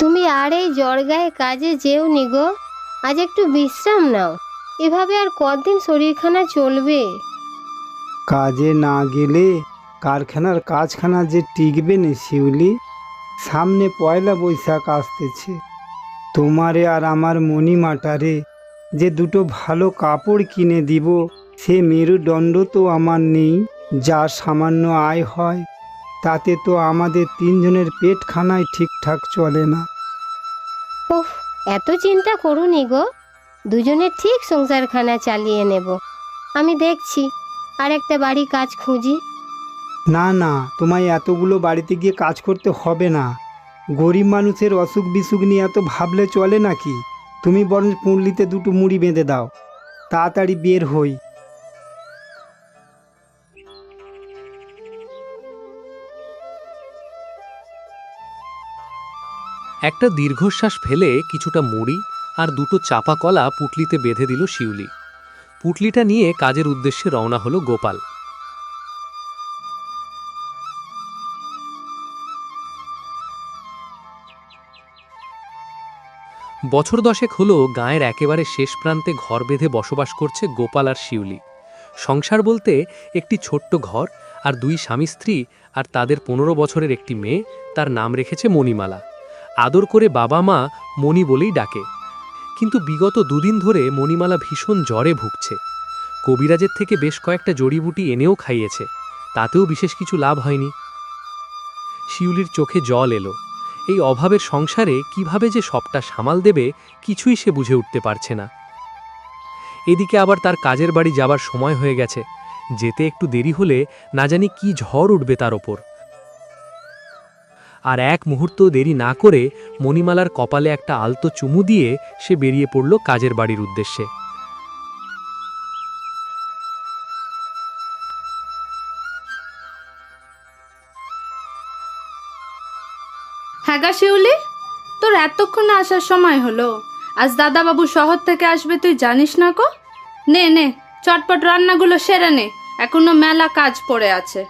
তুমি আর এই জ্বর গায়ে কাজে যেও নি গো, আজ একটু বিশ্রাম নাও। এভাবে আর কতদিন শরীরখানা চলবে? কাজে না গেলে কারখানার কাজখানা যে টিকবে না শিউলি। সামনে পয়লা বৈশাখ আসতেছে। তোমারে আর আমার মণিমাটারে যে দুটো ভালো কাপড় কিনে দিব, সে মেরুদণ্ড তো আমার নেই। যা সামান্য আয় হয় তাতে তো আমাদের তিনজনের পেটখানায় ঠিকঠাক চলে না। ওহ, এত চিন্তা করুনি গো, দুজনে ঠিক সংসারখানা চালিয়ে নেব। আমি দেখছি আর একটা বাড়ি কাজ খুঁজি। না না, তোমায় এতগুলো বাড়িতে গিয়ে কাজ করতে হবে না। গরিব মানুষের অসুখ বিসুখ নিয়ে এত ভাবলে চলে নাকি? তুমি বরং পুঁটলিতে দুটো মুড়ি বেঁধে দাও, তাড়াতাড়ি বের হই। একটা দীর্ঘশ্বাস ফেলে কিছুটা মুড়ি আর দুটো চাপা কলা পুটলিতে বেঁধে দিল শিউলি। পুটলিটা নিয়ে কাজের উদ্দেশ্যে রওনা হলো গোপাল। বছর দশেক হলো গাঁয়ের একেবারে শেষ প্রান্তে ঘর বেঁধে বসবাস করছে গোপাল আর শিউলি। সংসার বলতে একটি ছোট্ট ঘর আর দুই স্বামী স্ত্রী, আর তাদের 15 বছরের একটি মেয়ে, তার নাম রেখেছে মণিমালা। আদর করে বাবা মা মণি বলেই ডাকে। কিন্তু বিগত দুদিন ধরে মণিমালা ভীষণ জ্বরে ভুগছে। কবিরাজের থেকে বেশ কয়েকটা জড়িবুটি এনেও খাইয়েছে, তাতেও বিশেষ কিছু লাভ হয়নি। শিউলির চোখে জল এলো। এই অভাবের সংসারে কিভাবে যে সবটা সামাল দেবে কিছুই সে বুঝে উঠতে পারছে না। এদিকে আবার তার কাজের বাড়ি যাবার সময় হয়ে গেছে। যেতে একটু দেরি হলে না জানি কি ঝড় উঠবে তার ওপর। আর এক মুহূর্ত দেরি না করে মণিমালার কপালে একটা আলতো চুমু দিয়ে সে বেরিয়ে পড়ল কাজের বাড়ির উদ্দেশ্যে। হ্যাঁ গা শিউলি, তোর এতক্ষণে আসার সময় হলো? আজ দাদাবাবু শহর থেকে আসবে, তুই জানিস না কো? নে নে, চটপট রান্নাগুলো সেরে নে, এখনো মেলা কাজ পড়ে আছে।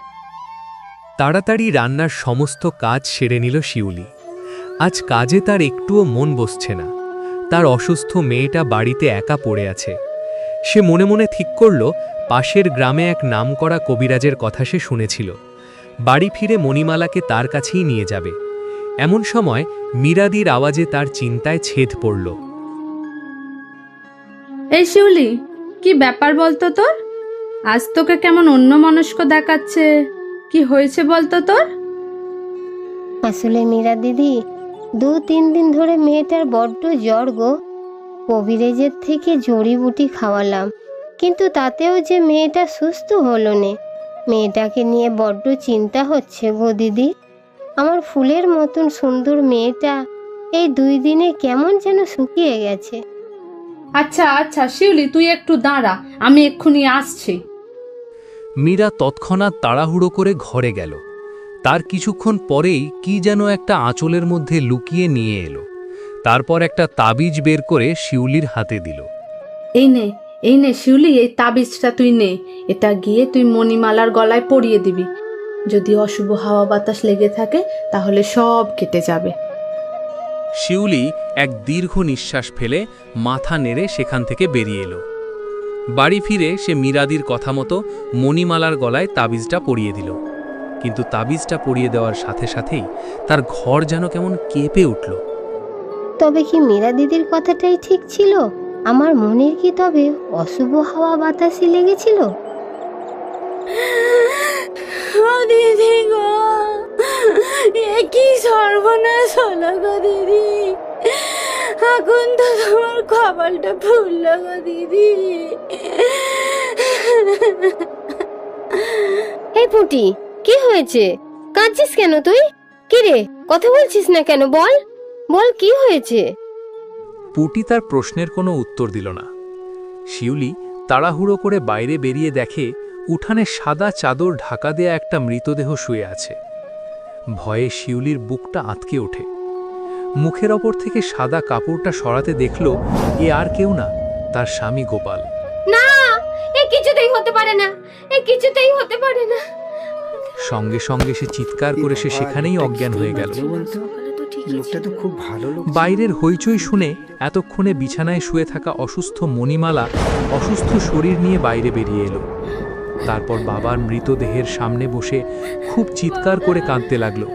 তাড়াতাড়ি রান্নার সমস্ত কাজ সেরে নিল শিউলি। আজ কাজে তার একটুও মন বসছে না। তার অসুস্থ মেয়েটা বাড়িতে একা পড়ে আছে। সে মনে মনে ঠিক করল পাশের গ্রামে এক নামকরা কবিরাজের কথা সে শুনেছিল। বাড়ি ফিরে মণিমালাকে তার কাছেই নিয়ে যাবে। এমন সময় মীরাদির আওয়াজে তার চিন্তায় ছেদ পড়ল। এই শিউলি, কি ব্যাপার বলতো তোর? আজ তোকে কেমন অন্যমনস্ক দেখাচ্ছে, কি হয়েছে বলতো তোর? আসলে মীরা দিদি, 2-3 দিন ধরে মেয়েটার বড্ড জ্বর গো। কবিরাজের থেকে জড়িবুটি খাওয়ালাম, কিন্তু তাতেও যে মেয়েটা সুস্থ হলো না। মেয়েটাকে নিয়ে বড্ড চিন্তা হচ্ছে গো দিদি। আমার ফুলের মতন সুন্দর মেয়েটা এই 2 দিনে কেমন যেন শুকিয়ে গেছে। আচ্ছা আচ্ছা শিউলি, তুই একটু দাঁড়া, আমি এক্ষুনি আসছি। মীরা তৎক্ষণাৎ তাড়াহুড়ো করে ঘরে গেল। তার কিছুক্ষণ পরেই কি যেন একটা আঁচলের মধ্যে লুকিয়ে নিয়ে এলো। তারপর একটা তাবিজ বের করে শিউলির হাতে দিল। এই নে, এই নে শিউলি, এই তাবিজটা তুই নে। এটা গিয়ে তুই মণিমালার গলায় পরিয়ে দিবি। যদি অশুভ হাওয়া বাতাস লেগে থাকে তাহলে সব কেটে যাবে। শিউলি এক দীর্ঘ নিঃশ্বাস ফেলে মাথা নেড়ে সেখান থেকে বেরিয়ে এলো। বাড়ি ফিরে সে মীরাদির কথা মতো মণিমালার গলায় তাবিজটা পরিয়ে দিল। কিন্তু তাবিজটা পরিয়ে দেওয়ার সাথে সাথেই তার ঘর যেন কেমন কেঁপে উঠল। তবে কি মীরা দিদির কথাটাই ঠিক ছিল? আমার মনের কি তবে অশুভ হাওয়া বাতাসই লেগেছিল? দিদি গো, এ কি সর্বনাশ হলো গো দিদি। এখন তো তোমার কপালটা ফুললো গো দিদি। এই পুটি, কি হয়েছে? কাঁদছিস কেন তুই? কি রে, কথা বলছিস না কেন? বল বল, কি হয়েছে? পুটি তার প্রশ্নের কোনো উত্তর দিল না। শিউলি তাড়াহুড়ো করে বাইরে বেরিয়ে দেখে উঠানে সাদা চাদর ঢাকা দেয়া একটা মৃতদেহ শুয়ে আছে। ভয়ে শিউলির বুকটা আঁতকে ওঠে। মুখের ওপর থেকে সাদা কাপড়টা সরাতে দেখল এ আর কেউ না, তার স্বামী গোপাল। না, এ কিছুতেই হতে পারে না, এ কিছুতেই হতে পারে না। সঙ্গে সঙ্গে সে চিৎকার করে সে সেখানেই অজ্ঞান হয়ে গেল। লোকটা তো খুব ভালো লোক। বাইরের হইচই শুনে এতক্ষণে বিছানায় শুয়ে থাকা অসুস্থ মণিমালা অসুস্থ শরীর নিয়ে বাইরে বেরিয়ে এলো। তারপর বাবার মৃতদেহের সামনে বসে খুব চিৎকার করে কাঁদতে লাগলো।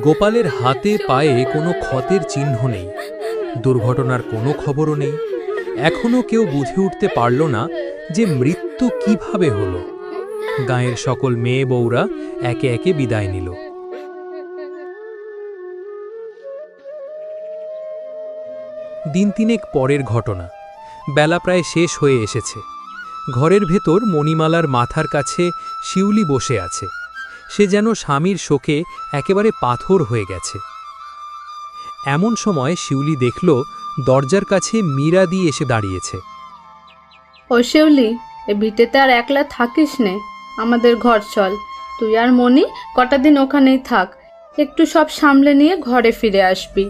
গোপালের হাতে পায়ে কোনো ক্ষতের চিহ্ন নেই, দুর্ঘটনার কোনো খবরও নেই। এখনো কেউ বুঝে উঠতে পারল না যে মৃত্যু কিভাবে হলো। গাঁয়ের সকল মেয়ে বউরা একে একে বিদায় নিল। দিন তিনেক পরের ঘটনা। বেলা প্রায় শেষ হয়ে এসেছে। ঘরের ভেতর মণিমালার মাথার কাছে শিউলি বসে আছে। সে যেন স্বামীর শোকে একেবারে পাথর হয়ে গেছে। এমন সময় শিউলি দেখল দরজার কাছে মীরাদি এসে দাঁড়িয়েছে। ও শিউলি, এ ভিটেতে আর একলা থাকিস নে, আমাদের ঘর চল। তুই আর মনি কটা দিন ওখানেই থাক, একটু সব সামলে নিয়ে ঘরে ফিরে আসবি।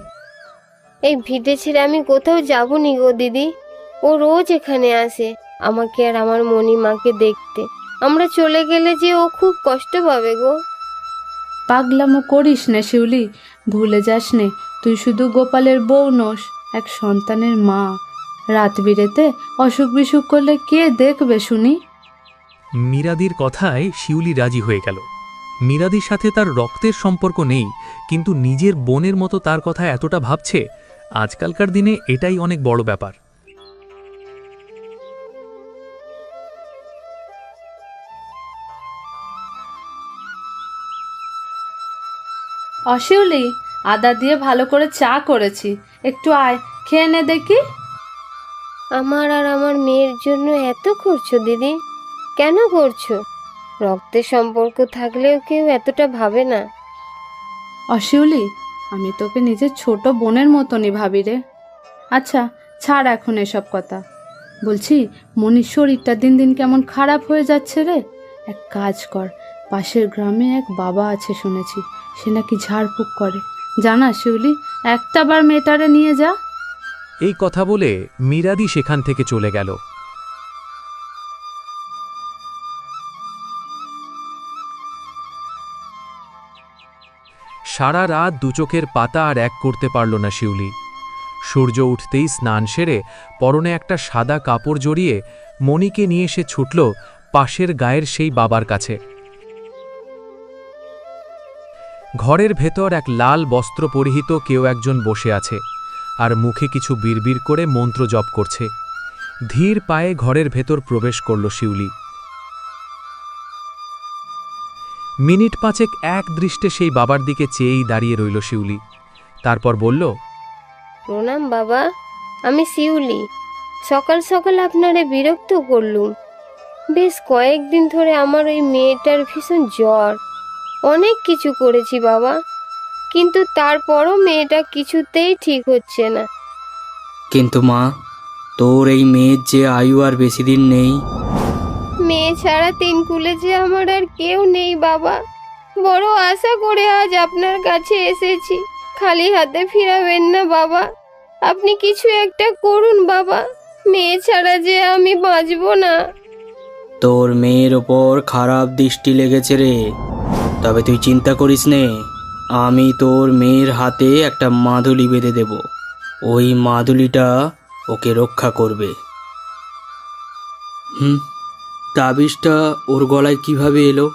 এই ভিটে ছেড়ে আমি কোথাও যাবনি গো দিদি। ও রোজ এখানে আসে আমাকে আর আমার মণিমাকে দেখতে। আমরা চলে গেলে যে ও খুব কষ্ট পাবে গো। পাগলামো করিস নে শিউলি, ভুলে যাস নে তুই শুধু গোপালের বউ নোস, এক সন্তানের মা। রাত বিরেতে অসুখ বিসুখ করলে কে দেখবে শুনি? মীরাদির কথায় শিউলি রাজি হয়ে গেল। মীরাদির সাথে তার রক্তের সম্পর্ক নেই, কিন্তু নিজের বোনের মতো তার কথা এতটা ভাবছে, আজকালকার দিনে এটাই অনেক বড় ব্যাপার। অশিউলি, আদা দিয়ে ভালো করে চা করেছি, একটু আয় খেয়ে নে দেখি। আমার আর আমার মেয়ের জন্য এত করছো দিদি? কেন করছো? রক্তের সম্পর্ক থাকলেও কেউ এতটা ভাবে না। অশিউলি, আমি তোকে নিজের ছোট বোনের মতনই ভাবি রে। আচ্ছা ছাড় এখন এসব কথা। বলছি, মনির শরীরটা দিন দিন কেমন খারাপ হয়ে যাচ্ছে রে। এক কাজ কর, পাশের গ্রামে এক বাবা আছে শুনেছি, সে নাকি ঝাড়ফুঁক করে। জানা শিউলি, একটা বার মেয়েটারে নিয়ে যা। এই কথা বলে মীরাদি সেখান থেকে চলে গেল। সারা রাত দুচোখের পাতা আর এক করতে পারল না শিউলি। সূর্য উঠতেই স্নান সেরে পরনে একটা সাদা কাপড় জড়িয়ে মণিকে নিয়ে সে ছুটল পাশের গায়ের সেই বাবার কাছে। ঘরের ভেতর এক লাল বস্ত্র পরিহিত কেউ একজন বসে আছে আর মুখে কিছু বিড়বিড় করে মন্ত্র জপ করছে। ধীর পায়ে ঘরের ভেতর প্রবেশ করল শিউলি। মিনিট পাঁচেক এক দৃষ্টে সেই বাবার দিকে চেয়েই দাঁড়িয়ে রইল শিউলি। তারপর বলল, প্রণাম বাবা, আমি শিউলি। সকাল সকাল আপনারে বিরক্ত করলুম। বেশ কয়েকদিন ধরে আমার ওই মেয়েটার ভীষণ জ্বর। অনেক কিছু করেছি বাবা, কিন্তু তারপরও মেয়েটা কিছুতেই ঠিক হচ্ছে না। কিন্তু মা, তোর এই মেয়ের যে আয়ু আর বেশি দিন নেই। মেয়ে ছাড়া তিন কুলে যে আমার আর কেউ নেই বাবা। বড় আশা করে আজ আপনার কাছে এসেছি, খালি হাতে ফিরাবেন না বাবা। আপনি কিছু একটা করুন বাবা, মেয়ে ছাড়া যে আমি বাঁচবো না। তোর মেয়ের ওপর খারাপ দৃষ্টি লেগেছে রে, তবে তুই চিন্তা করিস নে। আমি তোর মেয়ের হাতে একটা মাদুলি বেঁধে দেব, ওই মাদুলিটা ওকে রক্ষা করবে। তাবিজটা ওর গলায় কিভাবে এলো?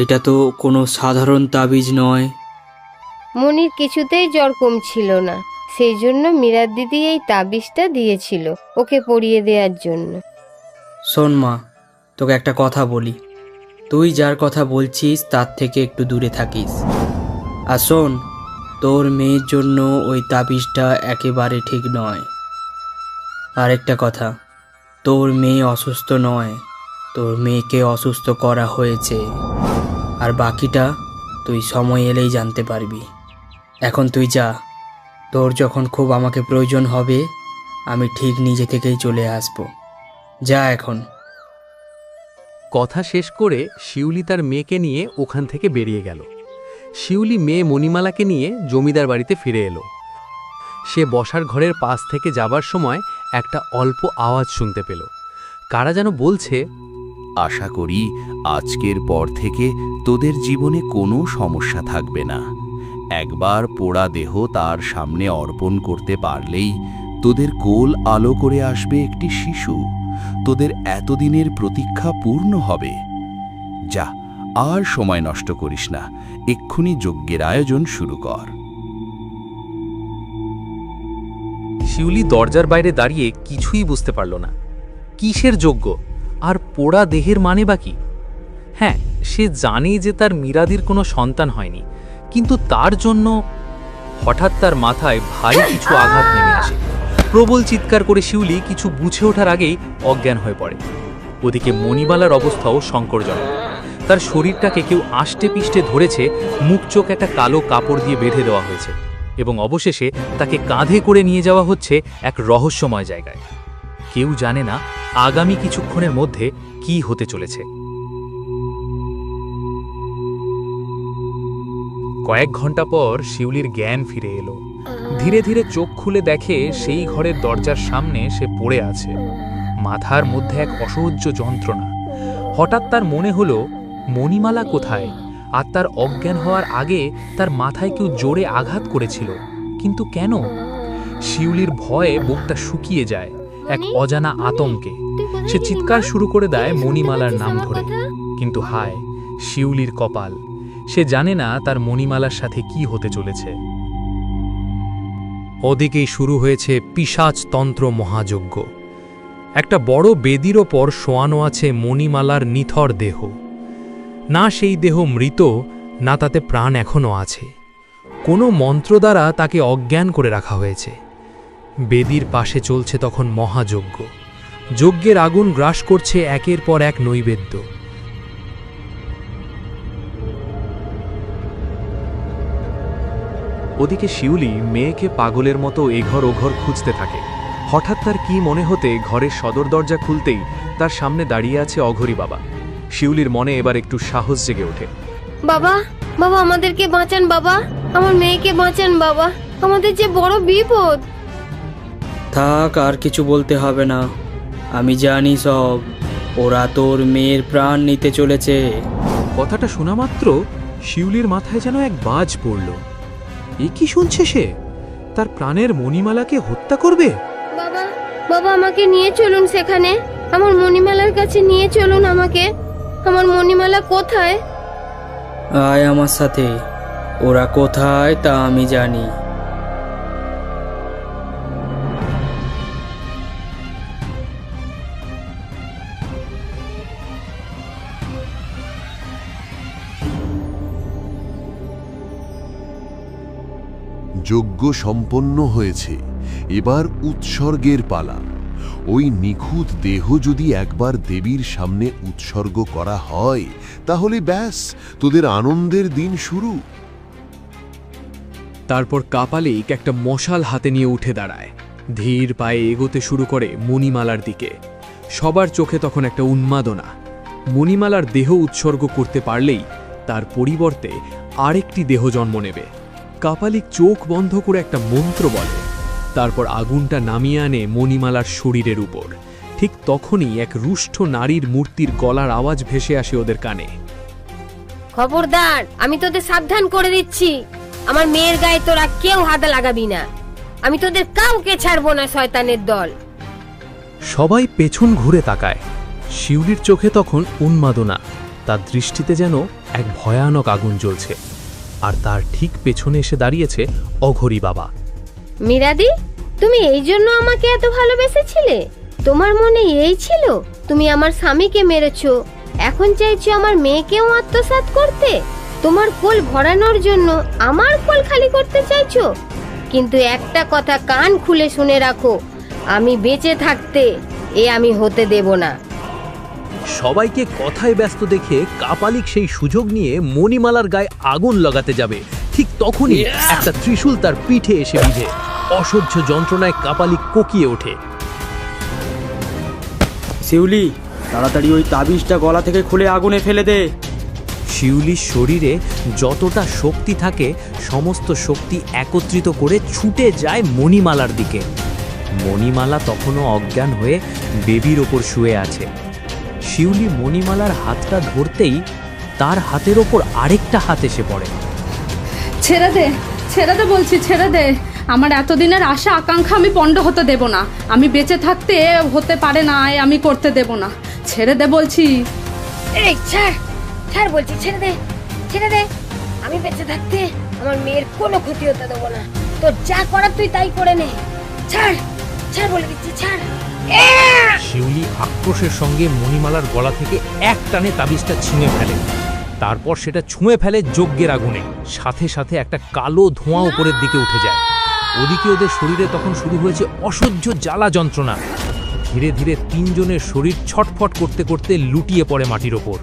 এটা তো কোনো সাধারণ তাবিজ নয়। মনির কিছুতেই জ্বর কমছিল না, সেই জন্য মীরার দিদি এই তাবিজটা দিয়েছিল ওকে পরিয়ে দেওয়ার জন্য। শোন মা, তোকে একটা কথা বলি, তুই যার কথা বলছিস তার থেকে একটু দূরে থাকিস। আর শোন, তোর মেয়ের জন্য ওই তাবিজটা একেবারে ঠিক নয়। আরেকটা কথা, তোর মেয়ে অসুস্থ নয়, তোর মেয়েকে অসুস্থ করা হয়েছে। আর বাকিটা তুই সময় এলেই জানতে পারবি। এখন তুই যা, তোর যখন খুব আমাকে প্রয়োজন হবে আমি ঠিক নিজে থেকেই চলে আসব। যা এখন। কথা শেষ করে শিউলি তার মেয়েকে নিয়ে ওখান থেকে বেরিয়ে গেল। শিউলি মেয়ে মণিমালাকে নিয়ে জমিদার বাড়িতে ফিরে এলো। সে বসার ঘরের পাশ থেকে যাবার সময় একটা অল্প আওয়াজ শুনতে পেল। কারা যেন বলছে, আশা করি আজকের পর থেকে তোদের জীবনে কোনো সমস্যা থাকবে না। একবার পোড়া দেহ তার সামনে অর্পণ করতে পারলেই তোদের কোল আলো করে আসবে একটি শিশু। তোদের এতদিনের প্রতীক্ষা পূর্ণ হবে। যা, আর সময় নষ্ট করিস না, এক্ষুনি যজ্ঞের আয়োজন শুরু কর। শিউলি দরজার বাইরে দাঁড়িয়ে কিছুই বুঝতে পারল না। কিসের যজ্ঞ আর পোড়া দেহের মানে বা কি? হ্যাঁ, সে জানে যে তার মীরাদির কোনো সন্তান হয়নি, কিন্তু তার জন্য হঠাৎ তার মাথায় ভারী কিছু আঘাত নেমে আসে। প্রবল চিৎকার করে শিউলি কিছু বুঝে ওঠার আগেই অজ্ঞান হয়ে পড়ে। ওদিকে মণিমালার অবস্থাও সংকটজনক। তার শরীরটাকে কেউ আষ্টে পিষ্টে ধরেছে, মুখ চোখ একটা কালো কাপড় দিয়ে বেঁধে দেওয়া হয়েছে এবং অবশেষে তাকে কাঁধে করে নিয়ে যাওয়া হচ্ছে এক রহস্যময় জায়গায়। কেউ জানে না আগামী কিছুক্ষণের মধ্যে কি হতে চলেছে। কয়েক ঘন্টা পর শিউলির জ্ঞান ফিরে এলো। ধীরে ধীরে চোখ খুলে দেখে সেই ঘরের দরজার সামনে সে পড়ে আছে। মাথার মধ্যে এক অসহ্য যন্ত্রণা। হঠাৎ তার মনে হলো মণিমালা কোথায়, আর তার অজ্ঞান হওয়ার আগে তার মাথায় কেউ জোরে আঘাত করেছিল, কিন্তু কেন? শিউলির ভয়ে বুকটা শুকিয়ে যায় এক অজানা আতঙ্কে। সে চিৎকার শুরু করে দেয় মণিমালার নাম ধরে, কিন্তু হায় শিউলির কপাল, সে জানে না তার মণিমালার সাথে কি হতে চলেছে। ওদিকেই শুরু হয়েছে পিশাচতন্ত্র মহাযজ্ঞ। একটা বড় বেদির ওপর শোয়ানো আছে মণিমালার নিথর দেহ। না সেই দেহ মৃত, না তাতে প্রাণ এখনও আছে। কোনো মন্ত্র দ্বারা তাকে অজ্ঞান করে রাখা হয়েছে। বেদির পাশে চলছে তখন মহাযজ্ঞ। যজ্ঞের আগুন গ্রাস করছে একের পর এক নৈবেদ্য। ওদিকে শিউলি মেয়েকে পাগলের মতো এঘর ওঘর খুঁজতে থাকে। হঠাৎ তার কি মনে হতে ঘরের সদর দরজা খুলতেই তার সামনে দাঁড়িয়ে আছে অঘরী বাবা। শিউলির মনে এবার একটু সাহস জেগে ওঠে। বাবা, বাবা আমাদেরকে বাঁচান বাবা, আমার মেয়েকে বাঁচান বাবা, আমাদের যে বড় বিপদ। থাক, আর কিছু বলতে হবে না, আমি জানি সব। ওরা তোর মেয়ের প্রাণ নিতে চলেছে। কথাটা শোনা মাত্র শিউলির মাথায় যেন এক বাজ পড়ল। এ কি শুনছে সে? তার প্রাণের মণিমালাকে হত্যা করবে? বাবা, বাবা আমাকে নিয়ে চলুন সেখানে, আমার মণিমালার কাছে নিয়ে চলুন আমাকে। আমার মণিমালা কোথায়? আয় আমার সাথে, ওরা কোথায় তা আমি জানি। যজ্ঞ সম্পন্ন হয়েছে, এবার উৎসর্গের পালা। ওই নিখুঁত দেহ যদি একবার দেবীর সামনে উৎসর্গ করা হয়, তাহলে ব্যাস তোদের আনন্দের দিন শুরু। তারপর কাপালিক একটা মশাল হাতে নিয়ে উঠে দাঁড়ায়, ধীর পায়ে এগোতে শুরু করে মণিমালার দিকে। সবার চোখে তখন একটা উন্মাদনা। মণিমালার দেহ উৎসর্গ করতে পারলেই তার পরিবর্তে আরেকটি দেহ জন্ম নেবে। কাপালিক চোখ বন্ধ করে একটা মন্ত্র বলে, তারপর আগুনটা নামিয়ে আনে মণিমালার শরীরের উপর। ঠিক তখনই এক রুষ্ট নারীর মূর্তির গলার আওয়াজ ভেসে আসে ওদের কানে। খবরদার, আমি তোদের সাবধান করে দিচ্ছি, আমার মেয়ের গায়ে তোরা কেউ হাত লাগাবি না। আমি তোদের কাউকে ছাড়বো না, শয়তানের দল। সবাই পেছন ঘুরে তাকায়। শিউলির চোখে তখন উন্মাদনা, তার দৃষ্টিতে যেন এক ভয়ানক আগুন জ্বলছে। আর তার ঠিক পেছনে এসে দাঁড়িয়েছে অঘরী বাবা। মীরাদি, তুমি এই জন্য আমাকে এত ভালোবেসেছিলে? তোমার মনে এই ছিল তুমি আমার স্বামীকে মেরেছো, এখন চাইছো আমার মেয়েকেও আত্মসাৎ করতে? তোমার কোল ভরানোর জন্য আমার কোল খালি করতে চাইছো? কিন্তু একটা কথা কান খুলে শুনে রাখো, আমি বেঁচে থাকতে এ আমি হতে দেব না। সবাইকে কথায় ব্যস্ত দেখে কাপালিক সেই সুযোগ নিয়ে মণিমালার গায়ে আগুন লাগাতে যাবে। ঠিক তখনই একটা ত্রিশূল তার পিঠে এসে বিঁধে। অসহ্য যন্ত্রণায় কাপালিক কোকিয়ে ওঠে। শিউলি, তাড়াতাড়ি ওই তাবিজটা গলা থেকে খুলে আগুনে ফেলে দে। শিউলির শরীরে যতটা শক্তি থাকে সমস্ত শক্তি একত্রিত করে ছুটে যায় মণিমালার দিকে। মণিমালা তখনও অজ্ঞান হয়ে বেবির ওপর শুয়ে আছে। শিউলি মণিমালার হাতটা ধরতেই তার হাতের ওপর আরেকটা হাত এসে পড়ে। ছেড়ে দে বলছি, ছেড়ে দে। আমার এতদিনের আশা আকাঙ্ক্ষা আমি পণ্ড হতে দেব না। আমি বেঁচে থাকতে হতে পারে না, আমি করতে দেব না। ছেড়ে দে বলছি। এই ছাড় ছাড় বলছি, ছেড়ে দে। আমি বেঁচে থাকতে আমার মেয়ের কোনো ক্ষতি হতে দেবো না। তোর যা করার তুই তাই করে নে। ছাড় বলে দিচ্ছি, ছাড়। শিউলি আক্রোশের সঙ্গে মণিমালার গলা থেকে এক টানে তাবিজটা ছিঁড়ে ফেলে। তারপর সেটা ছুঁয়ে ফেলে যজ্ঞের আগুনে। সাথে সাথে একটা কালো ধোঁয়া উপরের দিকে উঠে যায়। ওদিকে ওদের শরীরে তখন শুরু হয়েছে অসহ্য জ্বালা যন্ত্রণা। ধীরে ধীরে তিনজনের শরীর ছটফট করতে করতে লুটিয়ে পড়ে মাটির ওপর।